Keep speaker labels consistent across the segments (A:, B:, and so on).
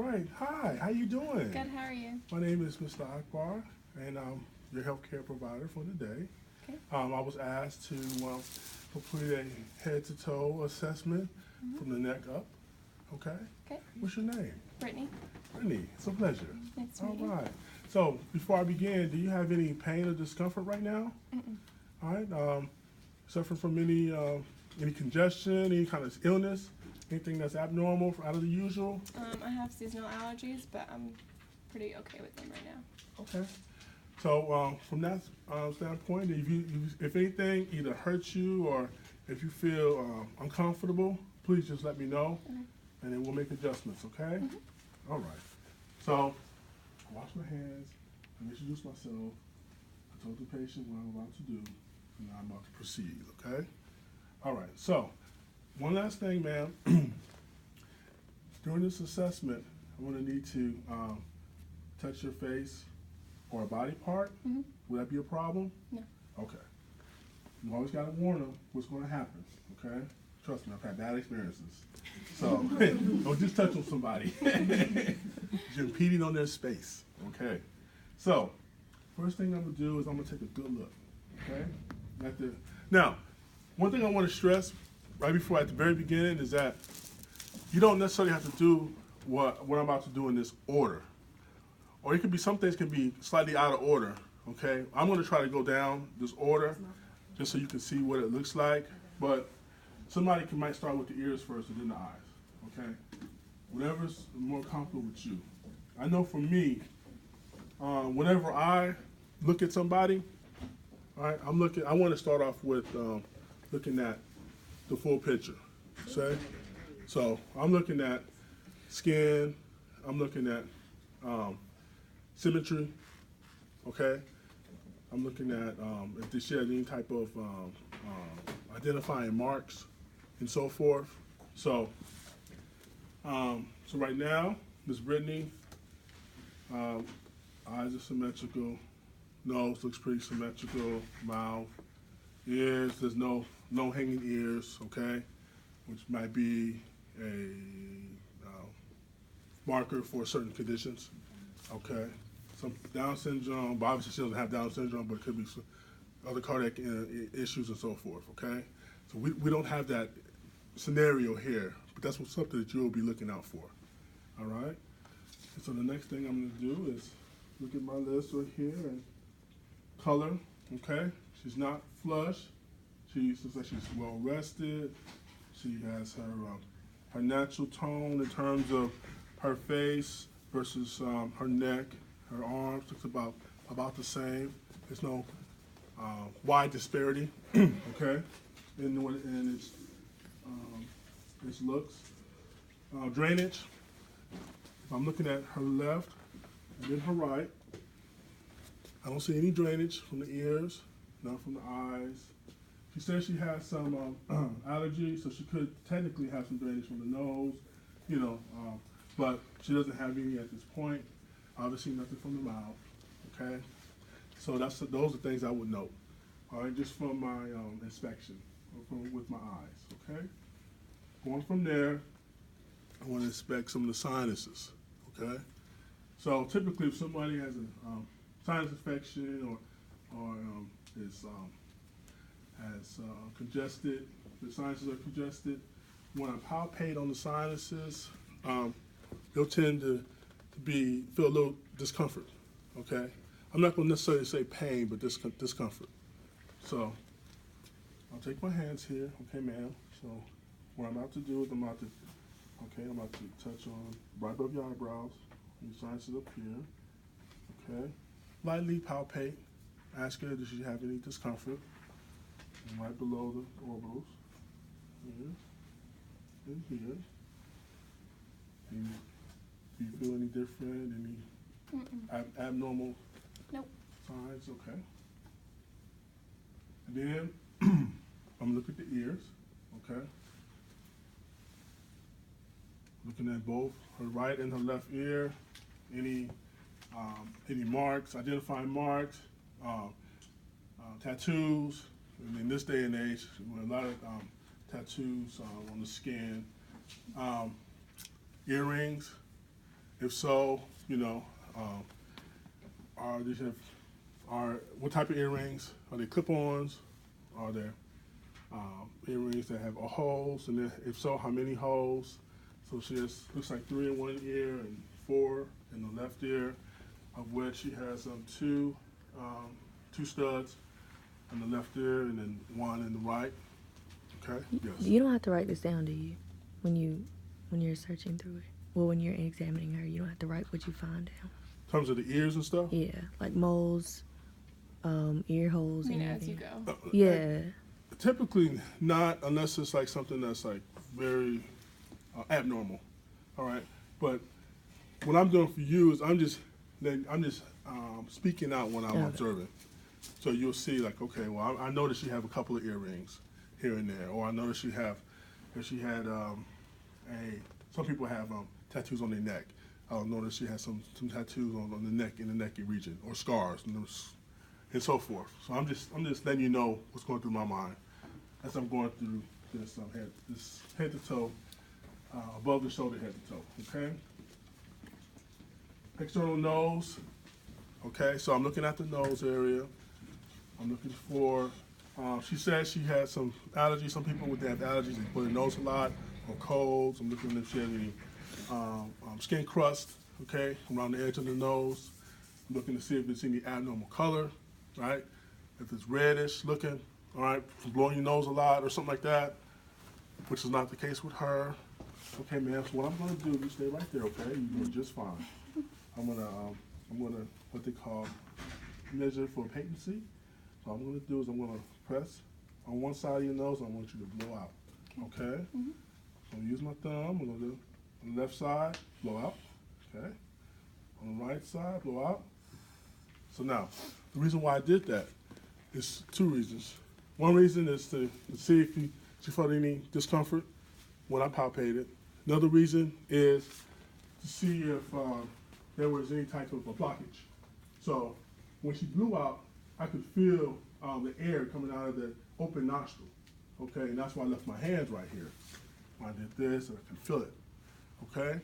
A: right. Hi, how you doing?
B: Good, how are you?
A: My name is Mr. Akbar, and I'm your healthcare provider for the day.
B: Okay.
A: I was asked to complete a head-to-toe assessment from the neck up. Okay?
B: Okay.
A: What's your name?
B: Brittany.
A: Brittany. It's a pleasure.
B: Nice to
A: All
B: meet you.
A: right. So, before I begin, do you have any pain or discomfort right now?
B: Mm-mm.
A: All right. Suffering from any congestion, any kind of illness, anything that's abnormal, out of the usual?
B: I have seasonal allergies, but I'm pretty okay with them right now.
A: Okay. So from that standpoint, if anything either hurts you or if you feel uncomfortable, please just let me know, and then we'll make adjustments. Okay? All right. So I wash my hands. I introduce myself. I told the patient what I'm about to do, and now I'm about to proceed. Okay? All right. So one last thing, ma'am. During this assessment, I'm going to need to touch your face or a body part. Would that be a problem?
B: No.
A: Okay. You always got to warn them what's going to happen, okay? Trust me, I've had bad experiences. So don't just touch on somebody. You're impeding on their space, okay? So first thing I'm going to do is I'm going to take a good look, okay? Now, one thing I want to stress right before at the very beginning is that you don't necessarily have to do what I'm about to do in this order. Or it could be, some things can be slightly out of order, okay? I'm gonna try to go down this order just so you can see what it looks like. But somebody might start with the ears first and then the eyes, okay? Whatever's more comfortable with you. I know for me, whenever I look at somebody, all right, I wanna start off with looking at the full picture, say? So I'm looking at skin, I'm looking at symmetry, okay? I'm looking at if she has any type of identifying marks and so forth. So right now, Ms. Brittany, eyes are symmetrical, nose looks pretty symmetrical, mouth, ears, there's no hanging ears, okay? Which might be a marker for certain conditions, okay? Some Down syndrome, but obviously she doesn't have Down syndrome, but it could be some other cardiac issues and so forth, okay? So we don't have that scenario here, but that's something that you'll be looking out for, all right? And so the next thing I'm gonna do is look at my list right here and color, okay? She's not flush. She looks like she's well rested. She has her natural tone in terms of her face versus her neck. Her arms looks about the same. There's no wide disparity, okay, in its looks. Drainage. If I'm looking at her left and then her right, I don't see any drainage from the ears, none from the eyes. She says she has some allergies, so she could technically have some drainage from the nose, but she doesn't have any at this point. Obviously nothing from the mouth, okay? So those are things I would note, all right, just from my inspection with my eyes, okay? Going from there, I want to inspect some of the sinuses, okay? So typically if somebody has a sinus infection or has congested, the sinuses are congested, when I palpate on the sinuses, they'll tend to feel a little discomfort, okay? I'm not going to necessarily say pain, but discomfort. So I'll take my hands here, okay, ma'am? So what I'm about to do is I'm about to touch on right above your eyebrows, your sinuses up here, okay? Lightly palpate, ask her does she have any discomfort, and right below the orbitals, here, and here. Do you feel any different? Any abnormal
B: Nope.
A: signs? Okay. And then I'm gonna look at the ears. Okay. Looking at both her right and her left ear. Any marks, identifying marks, tattoos. And in this day and age, a lot of tattoos on the skin, earrings, If so, what type of earrings? Are they clip-ons? Are there earrings that have holes? And then, if so, how many holes? So she has, looks like 3 in one ear and 4 in the left ear, of which she has two studs in the left ear and then 1 in the right. Okay. Yes.
C: You don't have to write this down, do you? When you're searching through it. Well, when you're examining her, you don't have to write what you find down.
A: In terms of the ears and stuff?
C: Yeah, like moles, ear holes,
B: I mean,
C: and
B: as you
C: everything.
B: go.
C: Yeah.
A: Typically not, unless it's like something that's like very abnormal. All right. But what I'm doing for you is I'm just speaking out when I'm
C: Okay.
A: observing. So you'll see like, okay, well, I noticed she have a couple of earrings here and there, or I noticed she had some people have tattoos on their neck. I'll notice she has some tattoos on the neck, in the neck region, or scars, and so forth. So I'm just letting you know what's going through my mind as I'm going through this head to toe, above the shoulder, head to toe. Okay. External nose. Okay, so I'm looking at the nose area. I'm looking for. She said she had some allergies. Some people would have allergies, they put their nose a lot, or colds. I'm looking if she had any skin crust, okay, around the edge of the nose. I'm looking to see if there's any abnormal color, right? If it's reddish looking, all right, from blowing your nose a lot or something like that, which is not the case with her. Okay, ma'am, so what I'm gonna do, you stay right there, okay? You're doing just fine. I'm gonna, what they call, measure for patency. So what I'm gonna do is I'm gonna press on one side of your nose, and I want you to blow out, okay?
B: Mm-hmm.
A: So I'm gonna use my thumb, I'm gonna do on the left side, blow out, okay? On the right side, blow out. So now, the reason why I did that is 2 reasons. One reason is to see if she felt any discomfort when I palpated. Another reason is to see if there was any type of a blockage. So when she blew out, I could feel the air coming out of the open nostril, okay? And that's why I left my hands right here. When I did this, I could feel it, okay?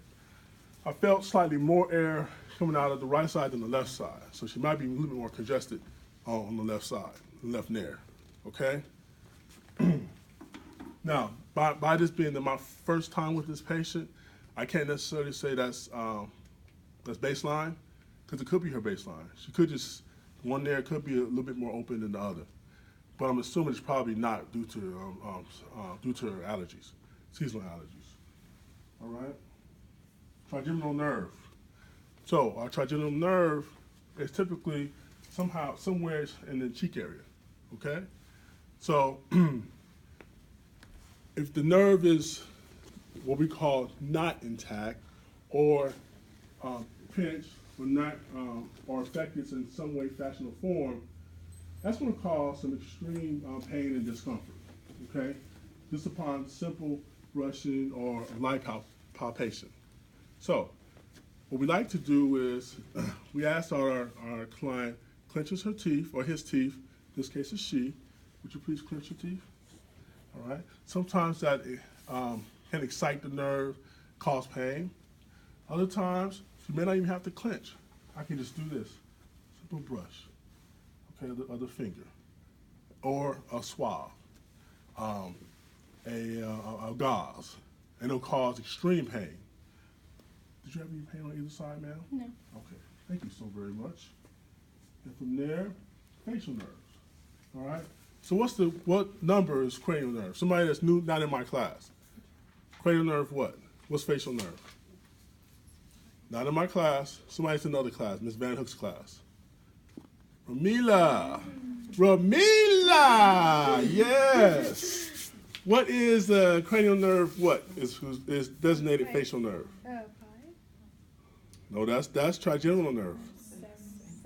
A: I felt slightly more air coming out of the right side than the left side. So she might be a little bit more congested on the left side, the left nair, okay? Now, by this being my first time with this patient, I can't necessarily say that's baseline, because it could be her baseline. She could just, one nair could be a little bit more open than the other. But I'm assuming it's probably not due to her allergies, seasonal allergies. All right? Trigeminal nerve. So our trigeminal nerve is typically somewhere in the cheek area, okay? So if the nerve is what we call not intact or pinched or not or affected in some way, fashion, or form, that's going to cause some extreme pain and discomfort, okay? Just upon simple brushing or light palpation. So what we like to do is we ask our client clenches her teeth, or his teeth, in this case is she. Would you please clench your teeth? All right. Sometimes that can excite the nerve, cause pain. Other times, you may not even have to clench. I can just do this. Simple brush. Okay, the other finger. Or a swab. A gauze. And it'll cause extreme pain. Did you have any pain on either side, ma'am?
B: No.
A: Okay. Thank you so very much. And from there, facial nerves. All right. So what number is cranial nerve? Somebody that's new, not in my class. Cranial nerve what? What's facial nerve? Not in my class. Somebody's in another class, Miss Van Hook's class. Ramila. Yes. What is the cranial nerve? What is designated facial nerve?
B: 5.
A: No, that's trigeminal nerve.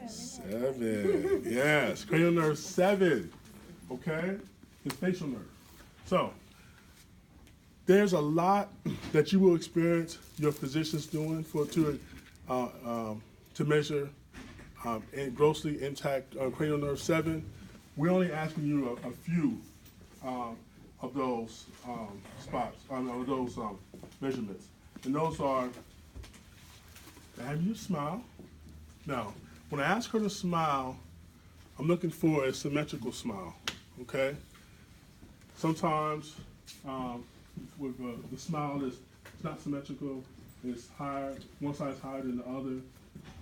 A: 7. Yes, cranial nerve 7. Okay, it's facial nerve. So there's a lot that you will experience your physicians doing to measure grossly intact cranial nerve 7. We're only asking you a few of those spots, of those measurements, and those are have you smile. Now, when I ask her to smile, I'm looking for a symmetrical smile, okay? Sometimes with the smile is it's not symmetrical, it's higher, one side's higher than the other,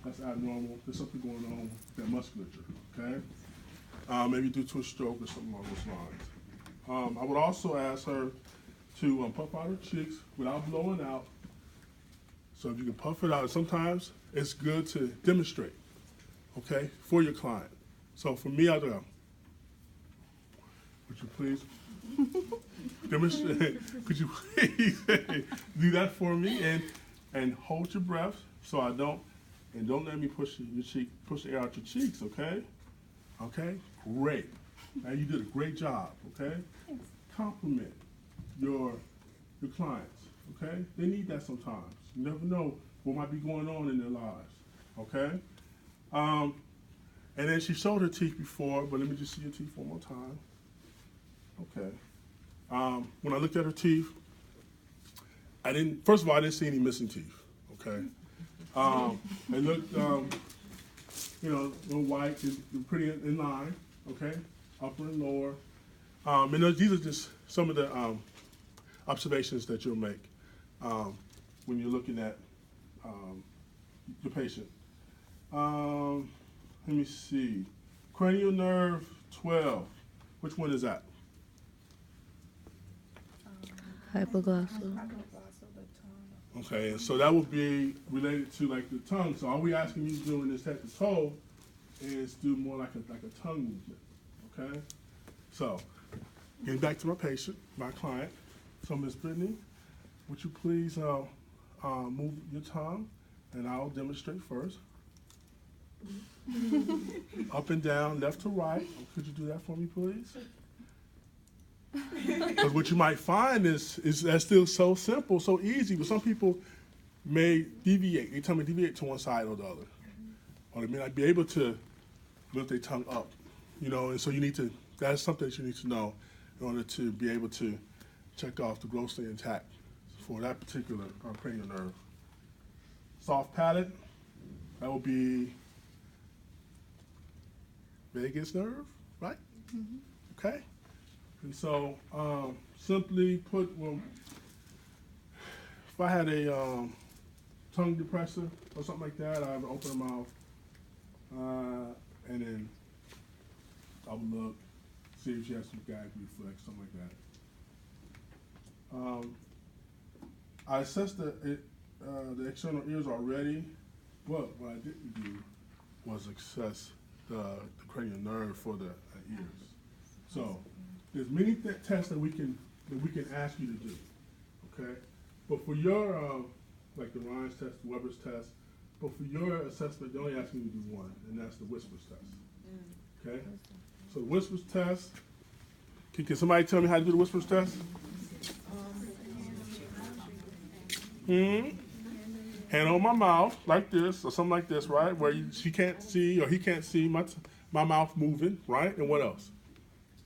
A: that's abnormal. There's something going on with that musculature, okay? Maybe due to a stroke or something along those lines. I would also ask her to puff out her cheeks without blowing out. So if you can puff it out, sometimes it's good to demonstrate, okay, for your client. So for me, I'll go, would you please demonstrate, could you please do that for me and hold your breath so I don't, and don't let me push your cheek, push the air out your cheeks, okay? Okay, great. Now you did a great job, okay?
B: Thanks.
A: Compliment your clients, okay? They need that sometimes. You never know what might be going on in their lives, okay? And then she showed her teeth before, but let me just see your teeth one more time. Okay. When I looked at her teeth, first of all, I didn't see any missing teeth, okay? They looked, a little white, they're pretty in line, okay? Upper and lower. And these are just some of the observations that you'll make when you're looking at the patient. Let me see. Cranial nerve 12. Which one is that?
C: Hypoglossal.
A: Okay, so that would be related to like the tongue. So all we asking you to do in this head to toe is do more like a tongue movement. Okay? So, getting back to my patient, my client. So Miss Brittany, would you please move your tongue and I'll demonstrate first. Up and down, left to right. Could you do that for me, please? Because what you might find is that's still so simple, so easy, but some people may deviate. They tell me deviate to one side or the other. Or they may not be able to lift their tongue up, and so that's something that you need to know in order to be able to check off the grossly intact for that particular cranial nerve. Soft palate, that will be vagus nerve, right? Mm-hmm. Okay. And so, simply put, if I had a tongue depressor or something like that, I would open the mouth, and then I would look, see if she has some gag reflex, something like that. I assessed the external ears already, but what I didn't do was assess the cranial nerve for the ears. So there's many tests that we can ask you to do, okay? But for your like the Ryan's test, the Weber's test, but for your assessment, they're only asking you to do one, and that's the Whispers test. Okay? So the Whispers test. Can somebody tell me how to do the Whispers test? Hand on my mouth like this, or something like this, right? Where she can't see or he can't see my mouth moving, right? And what else?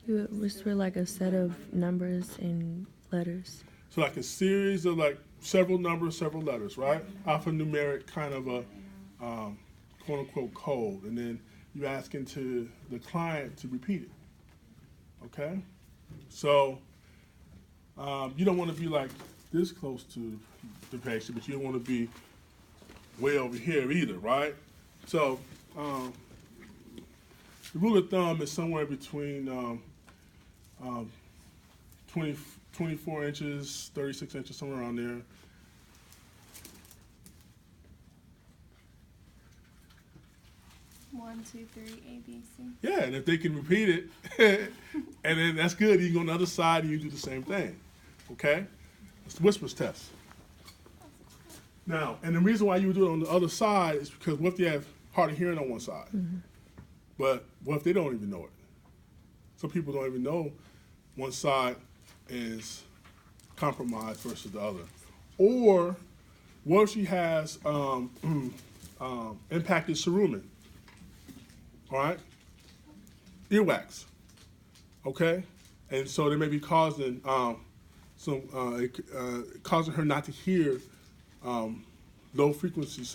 C: You would whisper like a set of numbers and letters.
A: So like a series of like several numbers, several letters, right? Alphanumeric kind of a quote unquote code. And then you asking to the client to repeat it. Okay? So you don't want to be like this close to the patient, but you don't want to be way over here either, right? So the rule of thumb is somewhere between 24 inches, 36 inches, somewhere around there.
B: One, two, three, A, B, C.
A: Yeah, and if they can repeat it, and then that's good. You go on the other side and you do the same thing. Okay? It's the Whispers test. Now, and the reason why you would do it on the other side is because what if they have hard of hearing on one side? Mm-hmm. But what if they don't even know it? Some people don't even know one side is compromised versus the other. Or what if she has impacted cerumen? All right? Earwax. Okay? And so they may be causing causing her not to hear low frequency sound.